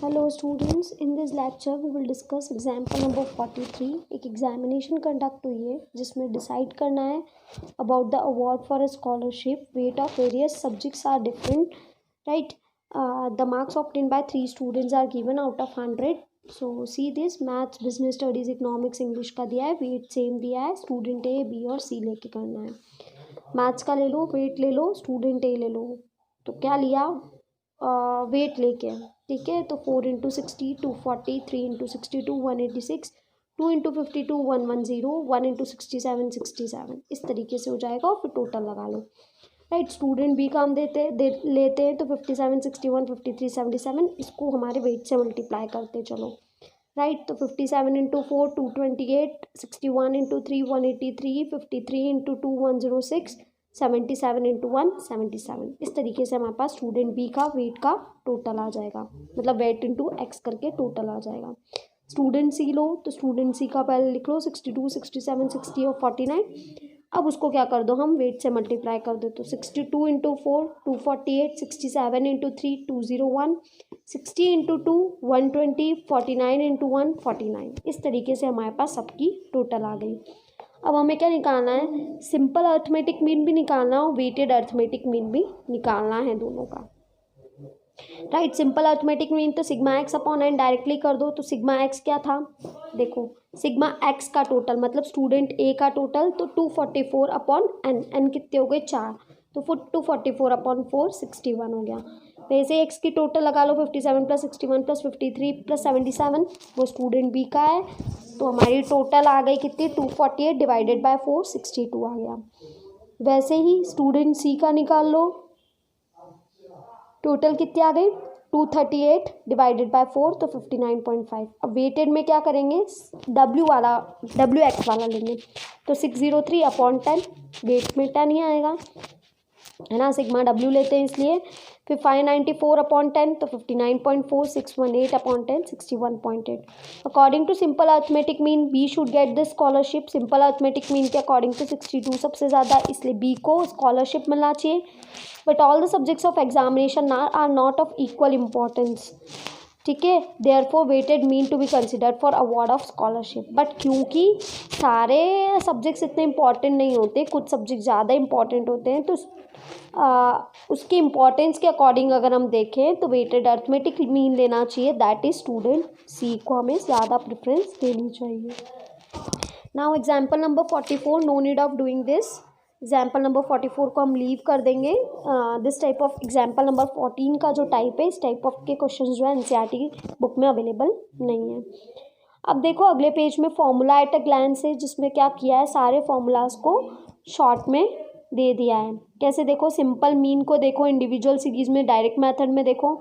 Hello students, in this lecture we will discuss example number 43। एक examination conduct हुई है जिसमें डिसाइड करना है about the award for a scholarship. Weight of various subjects are different, right. The marks obtain by 3 students are given out of 100। So see this, maths, business studies, economics, English का दिया है, weight same दिया है, student ए, B और सी लेके करना है। Maths का ले लो, वेट ले लो, स्टूडेंट ए ले लो। तो क्या लिया, वेट लेके, ठीक है। तो 4 इंटू 60 240, 3 इंटू 62 186, 2 इंटू 52 110, 1 इंटू 67 67। इस तरीके से हो जाएगा और फिर टोटल लगा लो, राइट। स्टूडेंट बी का हम लेते हैं तो 57 61 53 77, इसको हमारे वेट से मल्टीप्लाई करते चलो, राइट। तो 57 इंटू 4 228, 61 इंटू 3 183, 53 इंटू 2 106, 77 इंटू 1 77। इस तरीके से हमारे पास स्टूडेंट बी का वेट का टोटल आ जाएगा, मतलब वेट इंटू एक्स करके टोटल आ जाएगा। स्टूडेंट सी लो, तो स्टूडेंट सी का पहले लिख लो 62 67 60 और 49। अब उसको क्या कर दो, हम वेट से मल्टीप्लाई कर दो। तो 62 इंटू 4 248, 67 इंटू 3 201, 60 इंटू 2 120, 49 इंटू 1 49। इस तरीके से हमारे पास सबकी टोटल आ गई। अब हमें क्या निकालना है, सिंपल अर्थमेटिक मीन भी निकालना है और वेटेड अर्थमेटिक मीन भी निकालना है दोनों का, राइट। सिंपल अर्थमेटिक मीन तो sigma x upon n directly कर दो। तो सिग्मा एक्स क्या था, देखो सिग्मा एक्स का टोटल मतलब स्टूडेंट ए का टोटल, तो 244 अपॉन एन, एन कितने हो गए 4, तो 244 अपॉन 4 61 हो गया। वैसे एक्स की टोटल लगा लो 57 प्लस 61 प्लस 53 प्लस 77, वो स्टूडेंट बी का है। तो हमारी टोटल आ गई कितनी, 248 डिवाइडेड बाय 4 62 आ गया। वैसे ही स्टूडेंट सी का निकाल लो, टोटल कितनी आ गई 238 डिवाइडेड बाय 4, तो 59.5। अब वेटेड में क्या करेंगे, डब्ल्यू एक्स वाला लेंगे। तो 603 अपॉन 10, वेट में 10 ही आएगा, है ना, सिग्मा डब्ल्यू लेते हैं इसलिए। फिर 594 अपॉन 10, तो 59.4, 618 upon 10 61.8। According to simple arithmetic mean B should get the scholarship. Simple arithmetic mean के अकॉर्डिंग टू 62 सबसे ज़्यादा, इसलिए बी को स्कॉलरशिप मिलना चाहिए। But all the subjects of examination are not of equal importance, ठीक है। Therefore weighted mean to be considered for award of scholarship. But क्योंकि सारे सब्जेक्ट्स इतने इंपॉर्टेंट नहीं होते, कुछ सब्जेक्ट ज़्यादा इंपॉर्टेंट होते हैं, तो उसके इम्पोर्टेंस के अकॉर्डिंग अगर हम देखें तो वेटेड अर्थमेटिक मीन लेना चाहिए, दैट इज स्टूडेंट सी को हमें ज़्यादा प्रेफरेंस देनी चाहिए। Now example number 44, no need of doing this. Example number 44 को हम लीव कर देंगे। This type of example number 14 का जो टाइप है, इस टाइप ऑफ के क्वेश्चन जो है एनसीईआरटी बुक में अवेलेबल नहीं है। अब देखो अगले पेज में फॉर्मूला एट अ ग्लैंस है, जिसमें क्या किया है, सारे फॉर्मूलाज को शॉर्ट में दे दिया है। कैसे देखो, सिंपल मीन को देखो इंडिविजुअल सीरीज में, डायरेक्ट मेथड में देखो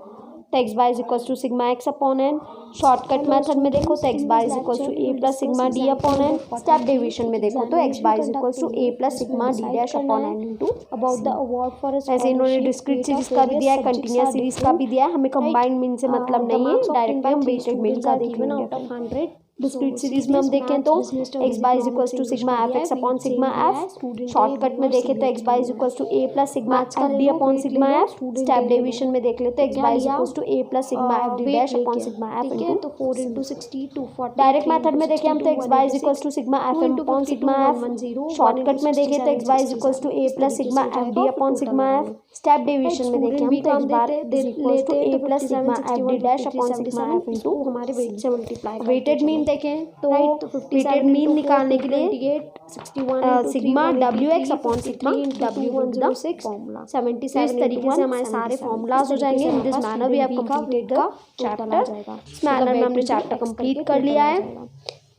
तो x bar is equal to sigma x upon n. Shortcut method में देखो तो x bar is equal to A plus sigma D upon n. Step deviation में देखो तो x bar is equal to A plus sigma D dash upon n into about the award for. ऐसे इन्होंने discrete series का भी दिया है, continuous series का भी दिया है। हमें कंबाइंड मीन से मतलब नहीं है, डायरेक्ट हम वेटेड मीन का देखेंगे। डिस्क्रीट सीरीज में हम देखें तो x bar is equal to sigma f x upon sigma f. Shortcut में देखें तो x bar is equal to A plus sigma f d upon sigma f. Step deviation में देख ले तो x bar is equal to A plus sigma f d dash upon sigma f into. तो 4 into 60 240। Direct method में देखें हम तो x bar is equal to sigma f m upon sigma f. Shortcut में देखें तो x bar is equal to A plus sigma f d upon sigma f. Step deviation में देखें हम तो x bar is equal to A plus sigma f d dash upon sigma f into हमारे weight से multiply. Weighted mean देखें तो weighted mean निकालने के लिए सिग्मा डब्ल्यू एक्स अपॉन सिग्मा डब्ल्यू 106 फॉर्मूला 77। इस तरीके से हमारे सारे फॉर्मूलाज हो जाएंगे। In this manner we have completed the chapter. इस मैनर में हमने चैप्टर कंप्लीट कर लिया है।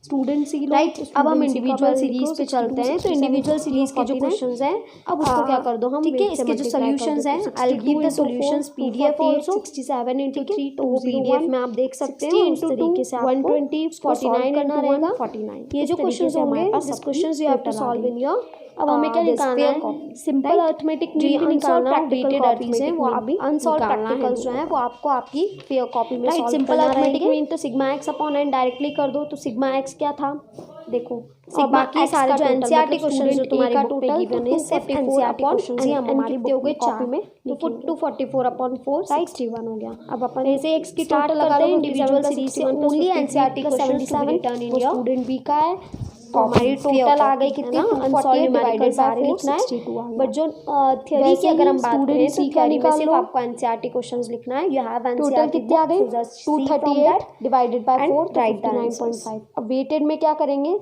Student C, right. अब हम इंडिविजुअल सीरीज पे चलते हैं। तो इंडिविजुअल सीरीज के जो क्वेश्चंस हैं, अब उसको क्या कर दो हम, ठीक है। इसके जो सॉल्यूशंस हैं, I will give the solutions PDF also. 67 into 3 तो पीडीएफ में आप देख सकते हैं। इस तरीके से 120 49 करना रहेगा 49। ये जो क्वेश्चंस होंगे, this questions you have to solve in your. अब हमें क्या निकालना है, सिंपल अर्थमेटिक मीन भी निकालना है, वेटेड अर्थमेटिक मीन भी अनसॉल्व प्रैक्टिकल्स जो हैं वो आपको आपकी फेयर कॉपी में सॉल्व करना है। सिंपल अर्थमेटिक मीन तो sigma x upon n directly कर दो। तो सिग्मा एक्स क्या था, देखो और बाकी सारे जो एनसीईआरटी क्वेश्चन जो तुम्हारी बुक में गिवन है सिर्फ एनसीईआरटी क्वेश्चन ही हम हमारी बुक में कॉपी में तो 244/4 61 हो गया। अब अपन ऐसे एक्स की टोटल लगा लो इंडिविजुअल सीरीज से only NCERT questions to be written in your student B का है। तो हमारी टोटल आ गई कितनी 248 डिवाइडेड बाय 4 लिखना है। बट जो थ्योरी की अगर हम बात करें तो थ्योरी में सिर्फ आपको एनसीईआरटी क्वेश्चंस लिखना है। यू हैव एनसीईआरटी कितनी आ गई 238 डिवाइडेड बाय 4 तो 59.5। अब वेटेड में क्या करेंगे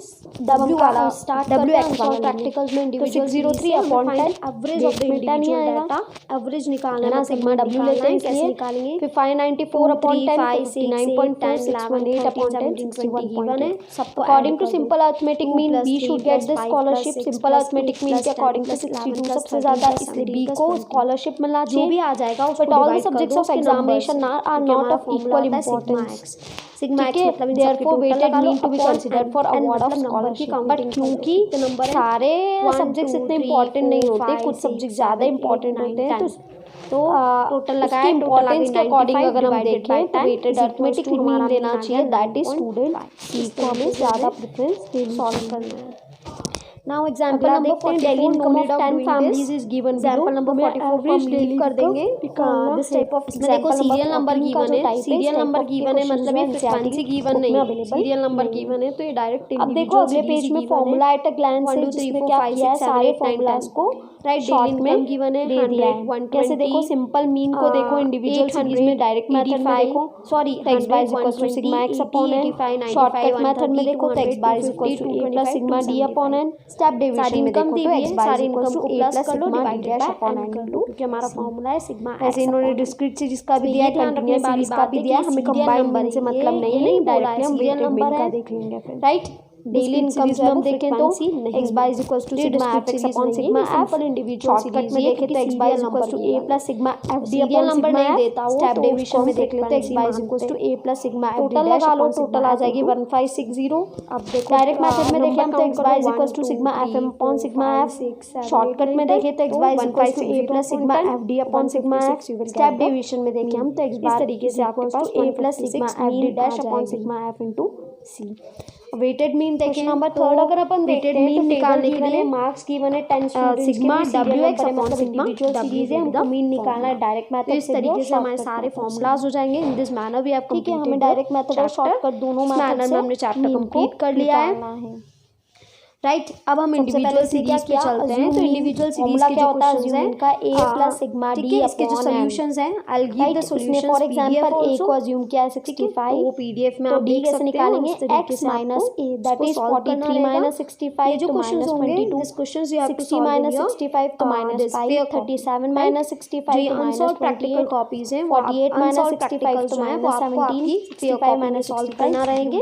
W वाला W एक्स वाला प्रैक्टिकल्स में individual 603/10 average of the individual data average निकालना ना सिग्मा W लेते हैं कैसे निकालेंगे। फिर 594/10 59.4 618/10 61 है सबको according to simple arithmetic mean B should get this scholarship. Simple arithmetic mean के अकॉर्डिंग टू 62 सबसे ज्यादा, इसलिए बी को स्कॉलरशिप मिलना चाहिए। जो भी आ जाएगा उसको बट ऑल द डिवाइड कर सब्जेक्ट्स दो of examination are not of equal importance. Sigma X मतलब therefore weighted mean to be considered for award of scholarship. But क्योंकि सारे सब्जेक्ट्स इतने इंपॉर्टेंट नहीं होते, कुछ सब्जेक्ट ज्यादा इंपॉर्टेंट होते हैं, तो टोटल लगाए इंपॉर्टेंस के अकॉर्डिंग अगर हम देखें तो वेटेड अर्थमेटिक मीन लेना चाहिए, दैट इज स्टूडेंट सी को हमें ज़्यादा प्रेफरेंस सॉल्व करना है। Now example number 44 daily income of 10 families is given. Example number 44 को हम लीव कर देंगे। दिस टाइप ऑफ इसमें देखो सीरियल नंबर गिवन है, सीरियल नंबर गिवन है मतलब ये फ्रीक्वेंसी गिवन नहीं है, सीरियल नंबर गिवन है तो ये डायरेक्ट। अब देखो अगले पेज में फॉर्मूला एट अ ग्लैंस है जिसमें क्या किया है, सारे फॉर्मूलाज को राइट डेली इनकम गिवन है दे दिया है। कैसे देखो सिंपल मीन को देखो इंडिविजुअल सीरीज में डायरेक्ट मेथड में देखो sorry x bar equals to sigma x upon n। Shortcut method में देखो तो x bar equals to a plus sigma d upon n। Step deviation में देखो तो x bar equals to a plus sigma d dash upon n क्योंकि हमारा formula है sigma. ऐसे इन्होंने डिस्क्रीट सीरीज का भी दिया है, कंटीन्यूअस सीरीज का भी दिया है, हमें कंबाइन वन से मतलब नहीं है, डायरेक्टली हम वेटेड मीन का देख लेंगे फिर। राइट डेली इनकम में हम देखें तो x bar equals to sigma f x upon sigma f। Shortcut में देखें तो x bar equals to a plus sigma f d upon sigma f। Step deviation में देख लेते हैं x bar equals to a plus sigma f d dash upon total आ जाएगी 1560। अब देखो डायरेक्ट मेथड में देखें हम तो x bar equals to sigma f m upon sigma f। Shortcut में देखें तो x bar equals to a plus sigma f d upon sigma f। Step deviation में देखें हम तो x बाय तरीके से आपके पास a plus sigma f d dash upon sigma f into c। Weighted mean देखें नंबर थर्ड अगर अपन वेटेड मीन निकालने के लिए मार्क्स गिवन है 10 students sigma w x upon sigma w है, हमको मीन निकालना है डायरेक्ट मेथड। इस तरीके से हमारे सारे फॉर्मूलाज हो जाएंगे। In this manner we have completed. हमें डायरेक्ट मेथड और शॉर्टकट दोनों मैनर में हमने चैप्टर कंप्लीट कर लिया है। राइट अब हम इंडिविजुअल सीरीज पे चलते हैं। तो इंडिविजुअल सीरीज के जो क्वेश्चंस हैं का a प्लस सिग्मा d इसके जो सॉल्यूशंस हैं I will give the solutions. For example a को अज्यूम किया है 65 वो पीडीएफ में तो आप d देख कैसे सकते हैं निकालेंगे उस तरीके x से minus a that is 43 minus 65 ये जो तो क्वेश्चंस होंगे this questions you have to 60 solve minus 65 तो माइनस 5 37 माइनस 65 तो माइनस प्रैक्टिकल कॉपीज हैं 48 माइनस 65 तो माइनस 17 65 माइनस सॉल्व करना रहेंगे।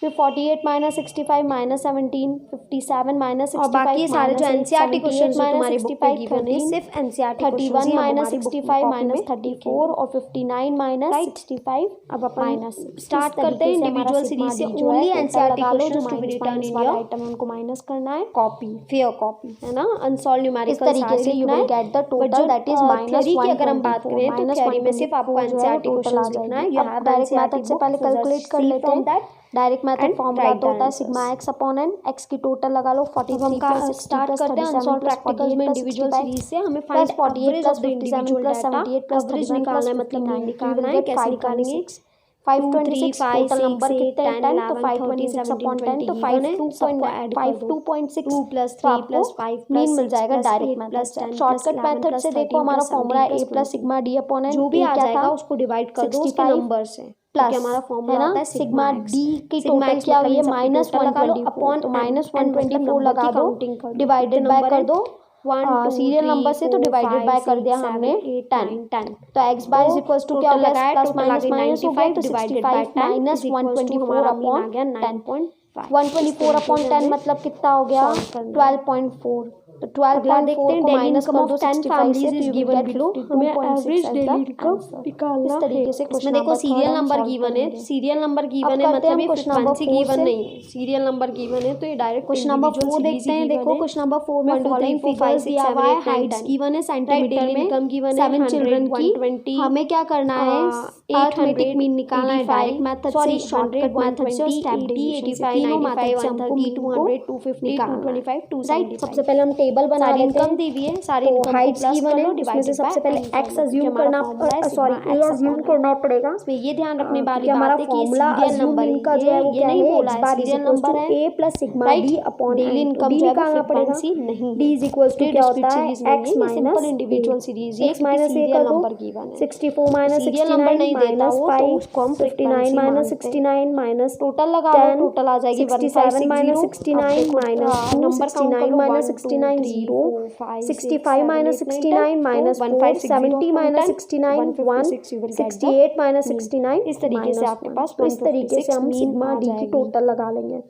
फिर 48 माइनस 65 माइनस 17 57 माइनस 65 और बाकी सारे जो एनसीईआरटी क्वेश्चंस माइनस तुम्हारी बुक पे गिवन है सिर्फ एनसीईआरटी 31 माइनस 65 माइनस 34 और 59 माइनस 65। अब अपन माइनस स्टार्ट करते हैं इंडिविजुअल सीरीज से only NCERT questions to be written in your item उनको माइनस करना है कॉपी फेयर कॉपी है ना अनसॉल्व न्यूमेरिकल तरीके से you will get the total that is minus theory की अगर हम बात करें तो थ्योरी में सिर्फ आपको एनसीईआरटी क्वेश्चंस लिखना है। यू हैव डायरेक्ट मेथड से पहले कैलकुलेट कर लेते हैं। डायरेक्ट मेथड फॉर्मूला तो होता है sigma x upon n। x की टोटल लगा लो 43 का स्टार्ट करते हैं अनसॉल्व प्रैक्टिकल्स में इंडिविजुअल सीरीज से हमें plus 48 plus 57 plus 78 plus average निकालना है मतलब मीन निकालना है। कैसे निकालेंगे 526 टोटल नंबर कितने 10 तो 526 अपॉन 10 तो 52.6 2 प्लस 3 प्लस 5 मीन मिल जाएगा डायरेक्ट मेथड। शॉर्टकट मेथड से देखो हमारा formula a plus sigma d upon n जो भी आ जाएगा उसको डिवाइड कर दो उसके नंबर से प्लस हमारा फॉर्मूला होता है सिग्मा d की टोटल क्या हुई है माइनस 124 अपॉन तो माइनस 124 लगा दो डिवाइडेड बाय कर दो सीरियल नंबर से तो डिवाइडेड बाय कर दिया हमने 10 तो x bar is equals to क्या हो गया प्लस माइनस माइनस हो गया तो 65 माइनस 124 अपॉन 10 124 अपॉन 10 मतलब कितना हो गया 12.4 तो 12.4 को माइनस कर दो 65 से, तो you will gate 52.6 daily income निकालना इस तरीके से क्वेश्चन देखो सीरियल नंबर गिवन है, सीरियल नंबर गिवन है मतलब ये फ्रीक्वेंसी गिवन नहीं है, सीरियल नंबर गिवन है तो ये डायरेक्ट क्वेश्चन नंबर 4 देखते हैं। देखो क्वेश्चन नंबर 4 में फॉलोइंग फिगर्स दिया हुआ है, हाइट्स गिवन है सेंटीमीटर में, इनकम गिवन है 7 चिल्ड्रन की, हमें क्या करना है अरिथमेटिक मीन निकालना है डायरेक्ट मेथड से, शॉर्टकट मेथड से, स्टेप डेविएशन, तीनों मेथड से हमको 200 250 225 275। सबसे पहले हम टेबल बना लेते हैं, इनकम दी हुई है सारी इनकम हाइट्स गिवन है, इसमें से सबसे पहले x अज्यूम करना सॉरी a अज्यूम करना पड़ेगा। इसमें ये ध्यान रखने वाली बात है कि सीरियल नंबर का जो है वो क्या है, इस बार सीरियल नंबर है a plus sigma d upon daily income जो निकालना पड़ेगा नहीं, d इज इक्वल टू क्या होता है x माइनस इंडिविजुअल सीरीज, ये माइनस सीरियल नंबर गिवन है 64 minus 69 minus 5 59 minus 69 minus total लगा लो, टोटल आ जाएगी 67 minus 69 minus number 69 minus 69 0 65 minus 69 minus 4 70 minus 69 1 68 minus 69 इस तरीके से आपके पास, तो इस तरीके से हम सिग्मा डी की टोटल लगा लेंगे।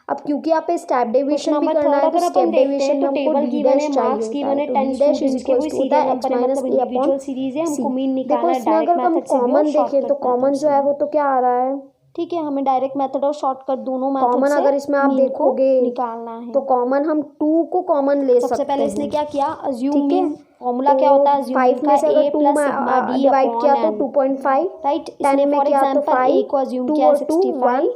अब क्योंकि आप स्टेप डेविएशन भी करना है तो स्टेप डेविएशन में हमको डी डैश चाहिए, तो d dash is equal to होता है x minus a upon series है, हमको मीन निकालना है डायरेक्ट मेथड से। कॉमन देखें तो कॉमन जो है वो तो क्या आ रहा है, ठीक है, हमें डायरेक्ट मेथड और शॉर्टकट दोनों मेथड कॉमन अगर इसमें आप देखोगे निकालना है तो कॉमन हम 2 को कॉमन ले सकते हैं। सबसे पहले इसने क्या किया अज्यूम, फॉर्मूला क्या होता है अज्यूम 5 में से अगर 2 में डिवाइड किया तो 2.5 राइट, 10 में किया तो 5 को अज्यूम किया 65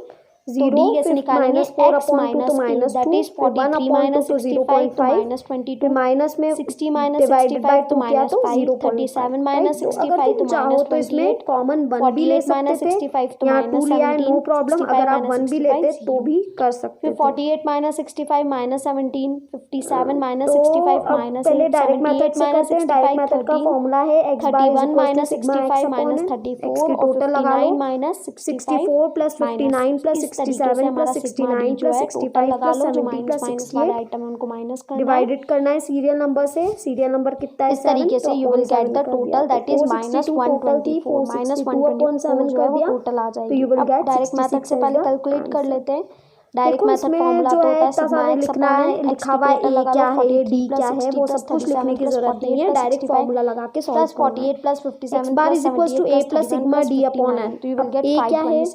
0 कैसे निकालेंगे x minus 2 that is 43 minus 65 तो माइनस 22 माइनस में 60 माइनस 65 तो माइनस 5 37 माइनस 65 तो चाहो तो इसमें कॉमन 1 भी ले सकते थे, यहाँ 2 लिया है नो प्रॉब्लम, अगर आप 1 भी लेते तो भी कर सकते थे। 48 माइनस 65 माइनस 17 57 माइनस 65 माइनस पहले डायरेक्ट मेथड से करते हैं, डायरेक्ट मेथड का फॉर्मूला है x bar 31 minus 65 minus 34 total लगा लो minus 64 plus 59 plus 67 plus 69 plus 65 plus 70 plus 68 item उनको माइनस करना है, डिवाइडेड करना है सीरियल नंबर से, सीरियल नंबर कितना है इस तरीके से you will get the total that is minus 124 minus 124 कर दिया टोटल आ जाएगी। तो you will get direct method से पहले कैलकुलेट कर लेते हैं, डायरेक्ट मेथड फॉर्मूला तो होता है सिग्मा x लिखना है, लिखा हुआ है a क्या है d क्या है वो सब कुछ लिखने की जरूरत नहीं है, डायरेक्ट फॉर्मूला लगा के सॉल्व करना। 48 plus 57 bar is equal to a plus sigma d upon n, तो यू विल गेट a क्या है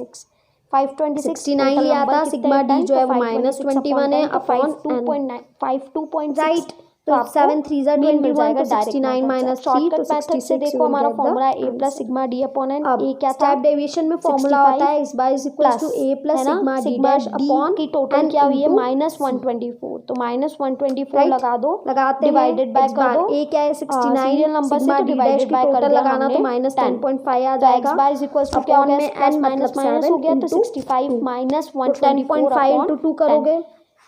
526 लिया था, सिग्मा डी जो है वो माइनस 21 है अपॉन 2.9 52.6 राइट, तो 7 3 जा 21 तो 69 माइनस 3 तो 66 से देखो हमारा formula a plus sigma D upon n, a क्या था स्टेप डेविएशन में फॉर्मूला होता है इस bar is equal to a plus sigma D dash upon की टोटल क्या हुई है माइनस 124, तो माइनस 124 लगा दो, लगाते हैं डिवाइडेड बाय कर दो, a क्या है 69 सीरियल नंबर से डिवाइडेड बाय कर लगाना तो माइनस 10.5 आ जाएगा, x bar is equal to क्या हो गया प्लस माइनस माइनस हो गया तो 65 माइनस 110.5 टू 2 करोगे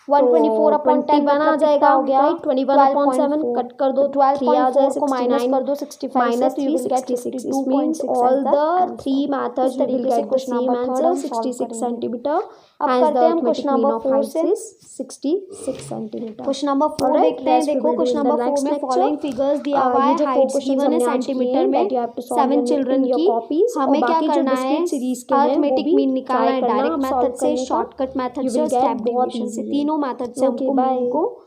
124 अपॉन 10 बना जाएगा हो गया 21 अपॉन 7 कट कर दो 12.4 को माइनस कर दो 65 minus 366 means all the 3 methods we will get the same answer 66 centimetre. अब करते हैं हम क्वेश्चन नंबर 4 से 66 सेंटीमीटर। क्वेश्चन नंबर 4 देखते हैं, देखो क्वेश्चन नंबर 4 में फॉलोइंग फिगर्स दिया हुआ है, हाइट्स गिवन है सेंटीमीटर में 7 चिल्ड्रन की, हमें क्या करना है अरिथमेटिक मीन निकालना है डायरेक्ट मेथड से, शॉर्टकट मेथड से, स्टेप डेविएशन से, तीनों मेथड से हमको मीन को